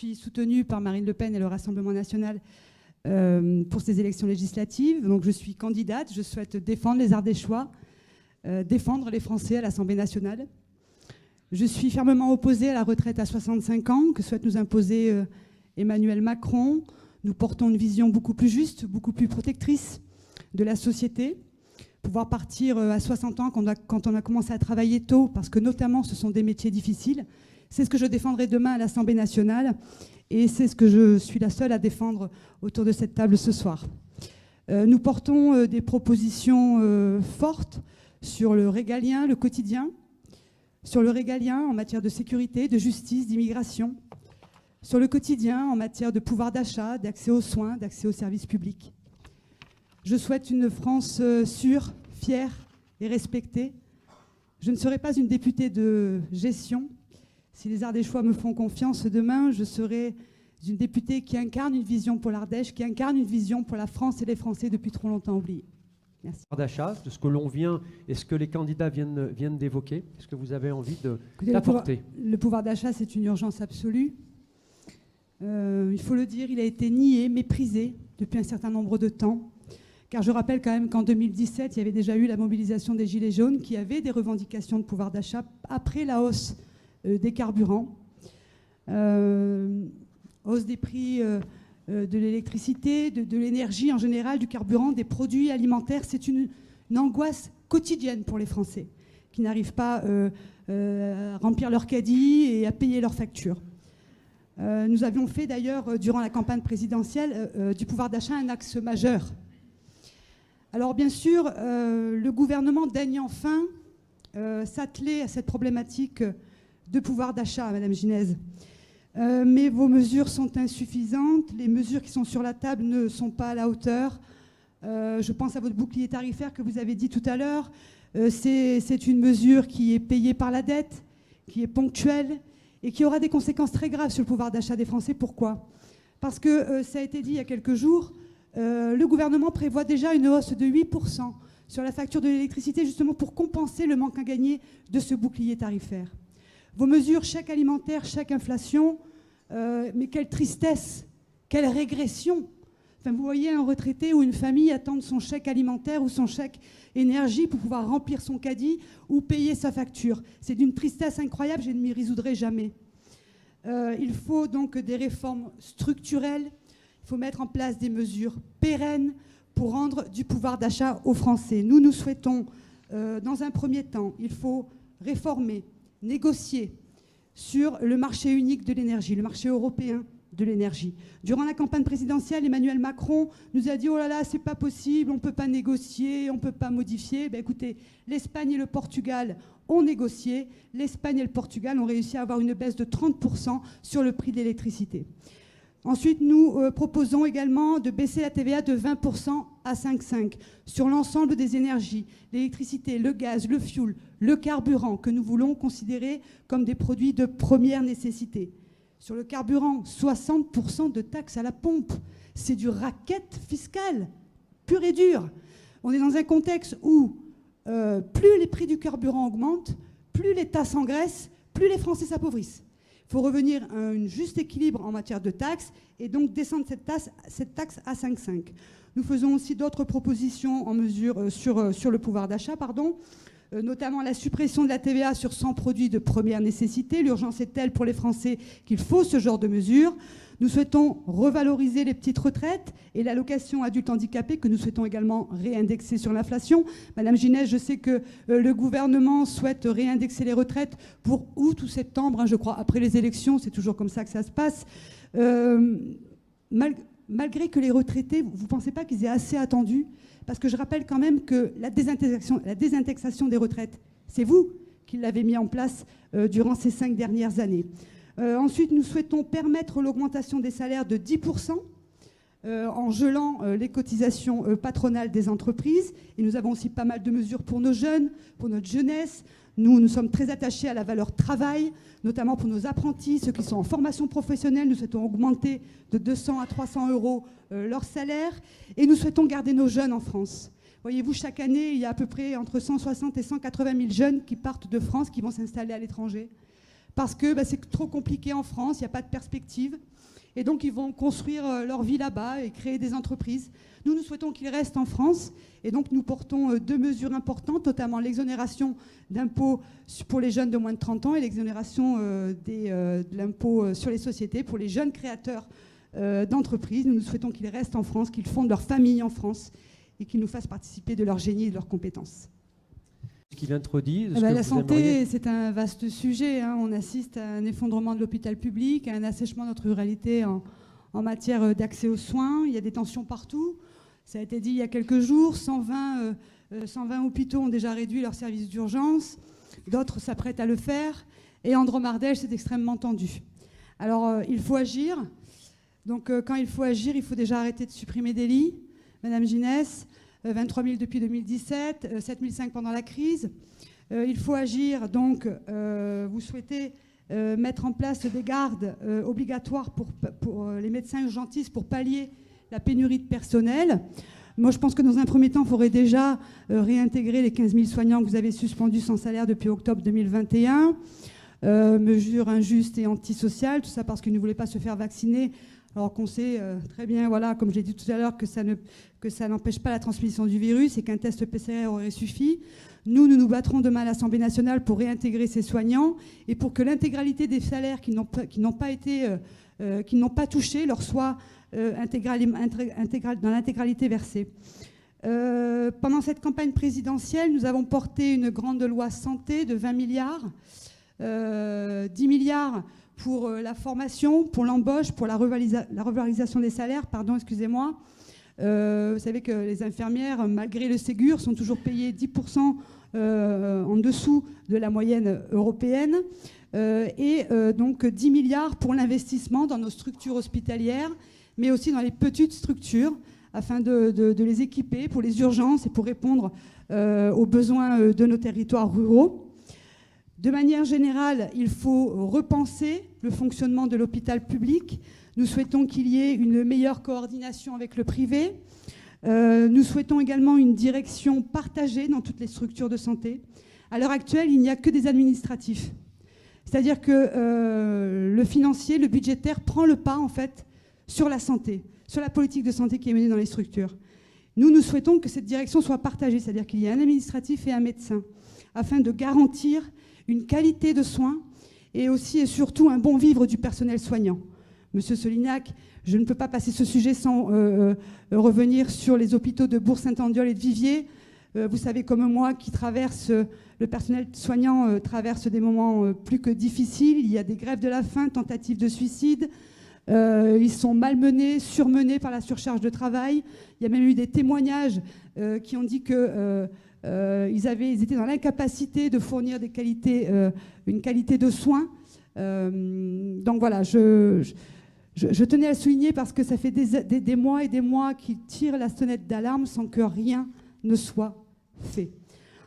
suis soutenue par Marine Le Pen et le Rassemblement national pour ces élections législatives. Donc je suis candidate, je souhaite défendre les Ardéchois, défendre les Français à l'Assemblée nationale. Je suis fermement opposée à la retraite à 65 ans que souhaite nous imposer Emmanuel Macron. Nous portons une vision beaucoup plus juste, beaucoup plus protectrice de la société. Pouvoir partir à 60 ans quand on a commencé à travailler tôt, parce que notamment ce sont des métiers difficiles. C'est ce que je défendrai demain à l'Assemblée nationale et c'est ce que je suis la seule à défendre autour de cette table ce soir. Nous portons des propositions fortes sur le régalien, le quotidien, sur le régalien en matière de sécurité, de justice, d'immigration, sur le quotidien en matière de pouvoir d'achat, d'accès aux soins, d'accès aux services publics. Je souhaite une France sûre, fière et respectée. Je ne serai pas une députée de gestion. Si les Ardéchois me font confiance demain, je serai une députée qui incarne une vision pour l'Ardèche, qui incarne une vision pour la France et les Français depuis trop longtemps oubliés. Merci. D'achat, de ce que l'on vient et ce que les candidats viennent d'évoquer, est-ce que vous avez envie d'apporter? Le pouvoir d'achat, c'est une urgence absolue. Il faut le dire, il a été nié, méprisé depuis un certain nombre de temps. Car je rappelle quand même qu'en 2017, il y avait déjà eu la mobilisation des Gilets jaunes qui avaient des revendications de pouvoir d'achat après la hausse des carburants, hausse des prix de l'électricité, de l'énergie en général, du carburant, des produits alimentaires. C'est une angoisse quotidienne pour les Français qui n'arrivent pas à remplir leur caddie et à payer leurs factures. Nous avions fait d'ailleurs, durant la campagne présidentielle, du pouvoir d'achat un axe majeur. Alors bien sûr, le gouvernement daigne enfin s'atteler à cette problématique de pouvoir d'achat, Madame Gynès. Mais vos mesures sont insuffisantes, les mesures qui sont sur la table ne sont pas à la hauteur. Je pense à votre bouclier tarifaire que vous avez dit tout à l'heure. C'est une mesure qui est payée par la dette, qui est ponctuelle et qui aura des conséquences très graves sur le pouvoir d'achat des Français. Pourquoi? Parce que, ça a été dit il y a quelques jours, le gouvernement prévoit déjà une hausse de 8% sur la facture de l'électricité, justement pour compenser le manque à gagner de ce bouclier tarifaire. Vos mesures, chèque alimentaire, chèque inflation, mais quelle tristesse, quelle régression. Enfin, vous voyez un retraité ou une famille attendre son chèque alimentaire ou son chèque énergie pour pouvoir remplir son caddie ou payer sa facture. C'est d'une tristesse incroyable, je ne m'y résoudrai jamais. Il faut donc des réformes structurelles. Il faut mettre en place des mesures pérennes pour rendre du pouvoir d'achat aux Français. Nous souhaitons, dans un premier temps, il faut réformer, négocier sur le marché unique de l'énergie, le marché européen de l'énergie. Durant la campagne présidentielle, Emmanuel Macron nous a dit « Oh là là, c'est pas possible, on ne peut pas négocier, on ne peut pas modifier ». Ben écoutez, l'Espagne et le Portugal ont négocié. L'Espagne et le Portugal ont réussi à avoir une baisse de 30% sur le prix de l'électricité. Ensuite, nous proposons également de baisser la TVA de 20% à 5,5% sur l'ensemble des énergies, l'électricité, le gaz, le fioul, le carburant, que nous voulons considérer comme des produits de première nécessité. Sur le carburant, 60% de taxes à la pompe. C'est du racket fiscal, pur et dur. On est dans un contexte où plus les prix du carburant augmentent, plus l'État s'engraisse, plus les Français s'appauvrissent. Il faut revenir à un juste équilibre en matière de taxes et donc descendre cette taxe à 5,5. Nous faisons aussi d'autres propositions en mesure sur le pouvoir d'achat, notamment la suppression de la TVA sur 100 produits de première nécessité. L'urgence est telle pour les Français qu'il faut ce genre de mesures. Nous souhaitons revaloriser les petites retraites et l'allocation adulte handicapé que nous souhaitons également réindexer sur l'inflation. Madame Gynès, je sais que le gouvernement souhaite réindexer les retraites pour août ou septembre, je crois, après les élections, c'est toujours comme ça que ça se passe. Malgré que les retraités, vous ne pensez pas qu'ils aient assez attendu? Parce que je rappelle quand même que la désindexation des retraites, c'est vous qui l'avez mis en place durant ces 5 dernières années. Ensuite, nous souhaitons permettre l'augmentation des salaires de 10% en gelant les cotisations patronales des entreprises. Et nous avons aussi pas mal de mesures pour nos jeunes, pour notre jeunesse. Nous sommes très attachés à la valeur travail, notamment pour nos apprentis, ceux qui sont en formation professionnelle. Nous souhaitons augmenter de 200 à 300 euros leur salaire. Et nous souhaitons garder nos jeunes en France. Voyez-vous, chaque année, il y a à peu près entre 160 et 180 000 jeunes qui partent de France, qui vont s'installer à l'étranger. parce que c'est trop compliqué en France, il n'y a pas de perspective. Et donc, ils vont construire leur vie là-bas et créer des entreprises. Nous souhaitons qu'ils restent en France. Et donc, nous portons 2 mesures importantes, notamment l'exonération d'impôts pour les jeunes de moins de 30 ans et l'exonération de l'impôt sur les sociétés pour les jeunes créateurs d'entreprises. Nous souhaitons qu'ils restent en France, qu'ils fondent leur famille en France et qu'ils nous fassent participer de leur génie et de leurs compétences. Ce qu'il introduit, la santé, c'est un vaste sujet. On assiste à un effondrement de l'hôpital public, à un assèchement de notre ruralité en matière d'accès aux soins. Il y a des tensions partout. Ça a été dit il y a quelques jours. 120 hôpitaux ont déjà réduit leurs services d'urgence. D'autres s'apprêtent à le faire. Et en Drôme-Ardèche, c'est extrêmement tendu. Alors, il faut agir. Donc, quand il faut agir, il faut déjà arrêter de supprimer des lits. Madame Ginès, 23 000 depuis 2017, 7 500 pendant la crise. Il faut agir, donc vous souhaitez mettre en place des gardes obligatoires pour les médecins urgentistes pour pallier la pénurie de personnel. Moi, je pense que dans un premier temps, il faudrait déjà réintégrer les 15 000 soignants que vous avez suspendus sans salaire depuis octobre 2021. Mesure injuste et antisociale, tout ça parce qu'ils ne voulaient pas se faire vacciner, alors qu'on sait très bien, voilà, comme j'ai dit tout à l'heure, que ça n'empêche pas la transmission du virus et qu'un test PCR aurait suffi. Nous nous battrons demain à l'Assemblée nationale pour réintégrer ces soignants et pour que l'intégralité des salaires qui n'ont pas touché leur soit dans l'intégralité versée. Pendant cette campagne présidentielle, nous avons porté une grande loi santé de 20 milliards, 10 milliards pour la formation, pour l'embauche, pour la revalorisation des salaires, excusez-moi. Vous savez que les infirmières, malgré le Ségur, sont toujours payées 10% en dessous de la moyenne européenne. Donc 10 milliards pour l'investissement dans nos structures hospitalières, mais aussi dans les petites structures, afin de les équiper pour les urgences et pour répondre aux besoins de nos territoires ruraux. De manière générale, il faut repenser le fonctionnement de l'hôpital public. Nous souhaitons qu'il y ait une meilleure coordination avec le privé. Nous souhaitons également une direction partagée dans toutes les structures de santé. À l'heure actuelle, il n'y a que des administratifs. C'est-à-dire que le financier, le budgétaire prend le pas, en fait, sur la santé, sur la politique de santé qui est menée dans les structures. Nous souhaitons que cette direction soit partagée, c'est-à-dire qu'il y ait un administratif et un médecin, afin de garantir une qualité de soins et aussi et surtout un bon vivre du personnel soignant. Monsieur Solignac, je ne peux pas passer ce sujet sans revenir sur les hôpitaux de Bourg-Saint-Andéol et de Viviers. Vous savez comme moi le personnel soignant traverse des moments plus que difficiles. Il y a des grèves de la faim, tentatives de suicide. Ils sont malmenés, surmenés par la surcharge de travail. Il y a même eu des témoignages qui ont dit que ils étaient dans l'incapacité de fournir une qualité de soins. Donc voilà, je tenais à le souligner parce que ça fait des mois et des mois qu'ils tirent la sonnette d'alarme sans que rien ne soit fait.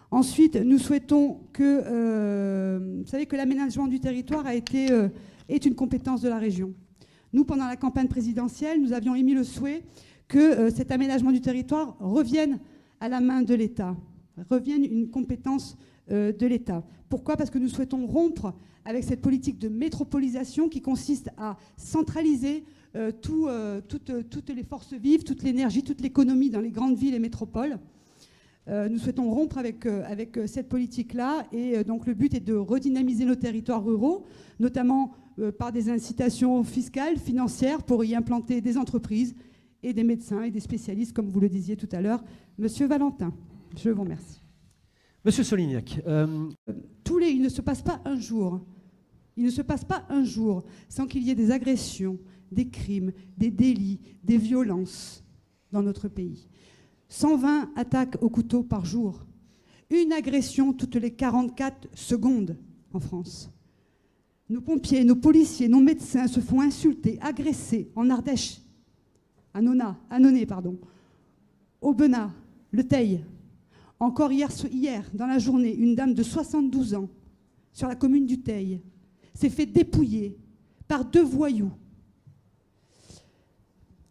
Ensuite, nous souhaitons que... vous savez que l'aménagement du territoire est une compétence de la région. Nous, pendant la campagne présidentielle, nous avions émis le souhait que cet aménagement du territoire revienne à la main de l'État, revienne une compétence de l'État. Pourquoi ? Parce que nous souhaitons rompre avec cette politique de métropolisation qui consiste à centraliser toutes les forces vives, toute l'énergie, toute l'économie dans les grandes villes et métropoles. Nous souhaitons rompre avec cette politique-là et donc le but est de redynamiser nos territoires ruraux, notamment par des incitations fiscales, financières pour y implanter des entreprises et des médecins et des spécialistes, comme vous le disiez tout à l'heure. Monsieur Valentin, je vous remercie. Monsieur Solignac. Il ne se passe pas un jour sans qu'il y ait des agressions, des crimes, des délits, des violences dans notre pays. 120 attaques au couteau par jour. Une agression toutes les 44 secondes en France. Nos pompiers, nos policiers, nos médecins se font insulter, agresser en Ardèche, à Annonay, Aubenas, Le Teil. Encore hier, dans la journée, une dame de 72 ans, sur la commune du Teil, s'est fait dépouiller par 2 voyous.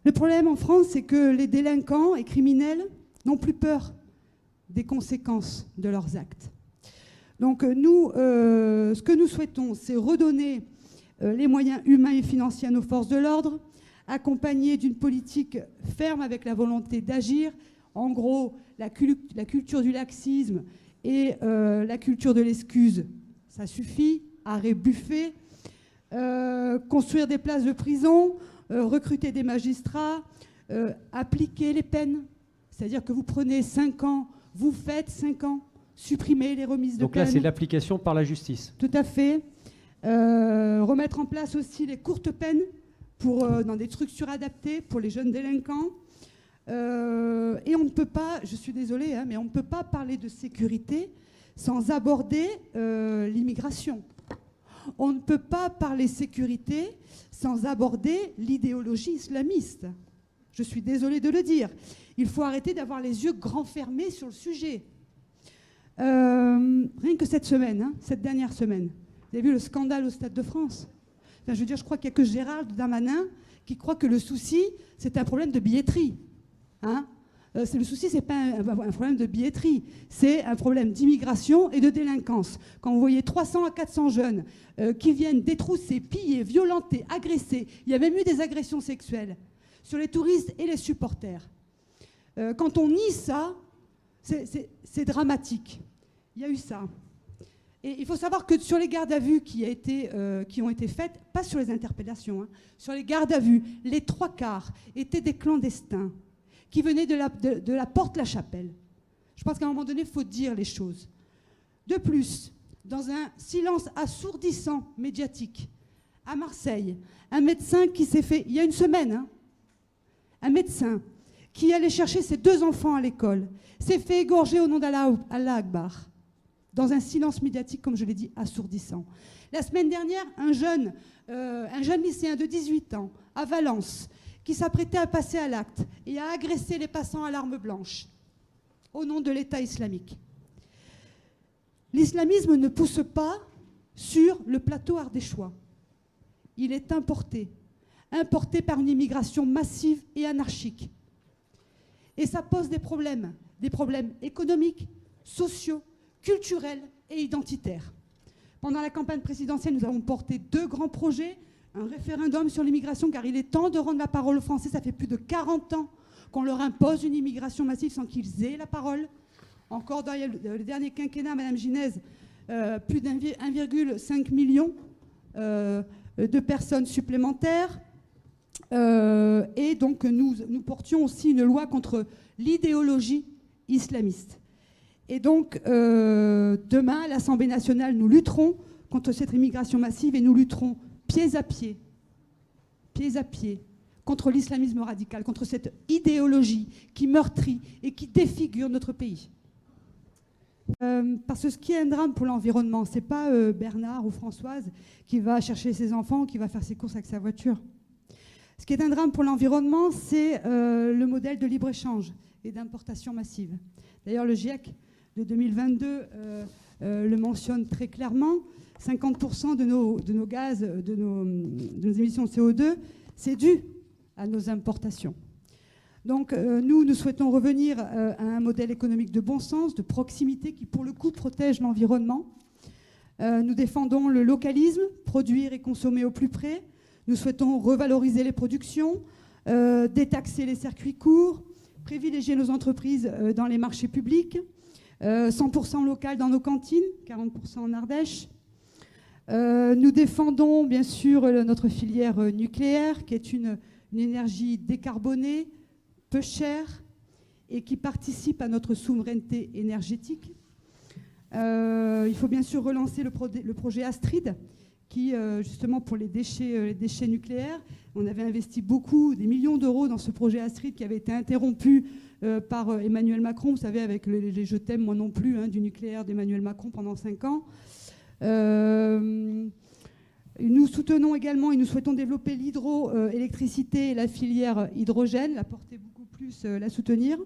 Le problème en France, c'est que les délinquants et criminels n'ont plus peur des conséquences de leurs actes. Donc nous, ce que nous souhaitons, c'est redonner les moyens humains et financiers à nos forces de l'ordre, accompagné d'une politique ferme avec la volonté d'agir. En gros, la culture du laxisme et la culture de l'excuse, ça suffit. Arrêt Buffet, construire des places de prison, recruter des magistrats, appliquer les peines. C'est-à-dire que vous prenez 5 ans, vous faites 5 ans, supprimer les remises de peine. Donc là, c'est l'application par la justice. Tout à fait. Remettre en place aussi les courtes peines dans des structures adaptées pour les jeunes délinquants. Et on ne peut pas, je suis désolée, mais on ne peut pas parler de sécurité sans aborder l'immigration. On ne peut pas parler sécurité sans aborder l'idéologie islamiste. Je suis désolée de le dire. Il faut arrêter d'avoir les yeux grands fermés sur le sujet. Rien que cette semaine, cette dernière semaine, vous avez vu le scandale au Stade de France. Enfin, je veux dire, je crois qu'il n'y a que Gérald Darmanin qui croit que le souci, c'est un problème de billetterie. Le souci, ce n'est pas un problème de billetterie, c'est un problème d'immigration et de délinquance. Quand vous voyez 300 à 400 jeunes qui viennent détrousser, piller, violenter, agresser, il y a même eu des agressions sexuelles sur les touristes et les supporters. Quand on nie ça, c'est dramatique. Il y a eu ça. Et il faut savoir que sur les gardes à vue qui ont été faites, pas sur les interpellations, sur les gardes à vue, les 3/4 étaient des clandestins qui venaient de la porte La Chapelle. Je pense qu'à un moment donné, il faut dire les choses. De plus, dans un silence assourdissant médiatique, à Marseille, un médecin qui s'est fait, il y a une semaine, un médecin qui allait chercher ses 2 enfants à l'école, s'est fait égorger au nom d'Allah Akbar, dans un silence médiatique, comme je l'ai dit, assourdissant. La semaine dernière, un jeune lycéen de 18 ans, à Valence, qui s'apprêtait à passer à l'acte et à agresser les passants à l'arme blanche, au nom de l'État islamique. L'islamisme ne pousse pas sur le plateau ardéchois. Il est importé par une immigration massive et anarchique. Et ça pose des problèmes économiques, sociaux, culturels et identitaires. Pendant la campagne présidentielle, nous avons porté 2 grands projets, un référendum sur l'immigration, car il est temps de rendre la parole aux Français. Ça fait plus de 40 ans qu'on leur impose une immigration massive sans qu'ils aient la parole. Encore dans le dernier quinquennat, Mme Ginez, plus d'1,5 million de personnes supplémentaires. Et donc nous portions aussi une loi contre l'idéologie islamiste. Et donc demain, à l'Assemblée nationale, nous lutterons contre cette immigration massive et nous lutterons pieds à pied, contre l'islamisme radical, contre cette idéologie qui meurtrit et qui défigure notre pays. Parce que ce qui est un drame pour l'environnement, ce n'est pas Bernard ou Françoise qui va chercher ses enfants, qui va faire ses courses avec sa voiture. Ce qui est un drame pour l'environnement, c'est le modèle de libre-échange et d'importation massive. D'ailleurs, le GIEC de 2022 le mentionne très clairement. 50% de nos gaz, de nos émissions de CO2, c'est dû à nos importations. Donc nous souhaitons revenir à un modèle économique de bon sens, de proximité, qui pour le coup protège l'environnement. Nous défendons le localisme, produire et consommer au plus près. Nous souhaitons revaloriser les productions, détaxer les circuits courts, privilégier nos entreprises dans les marchés publics, 100% local dans nos cantines, 40% en Ardèche. Nous défendons bien sûr notre filière nucléaire, qui est une énergie décarbonée, peu chère, et qui participe à notre souveraineté énergétique. Il faut bien sûr relancer le projet Astrid, qui, justement, pour les déchets nucléaires, on avait investi des millions d'euros dans ce projet Astrid qui avait été interrompu par Emmanuel Macron, vous savez, avec les je t'aime, moi non plus, du nucléaire d'Emmanuel Macron pendant 5 ans. Nous soutenons également et nous souhaitons développer l'hydroélectricité et la filière hydrogène, la porter beaucoup plus, la soutenir.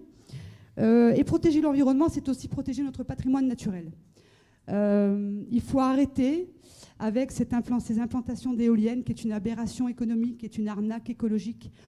Et protéger l'environnement, c'est aussi protéger notre patrimoine naturel. Il faut arrêter avec ces implantations d'éoliennes, qui est une aberration économique, qui est une arnaque écologique.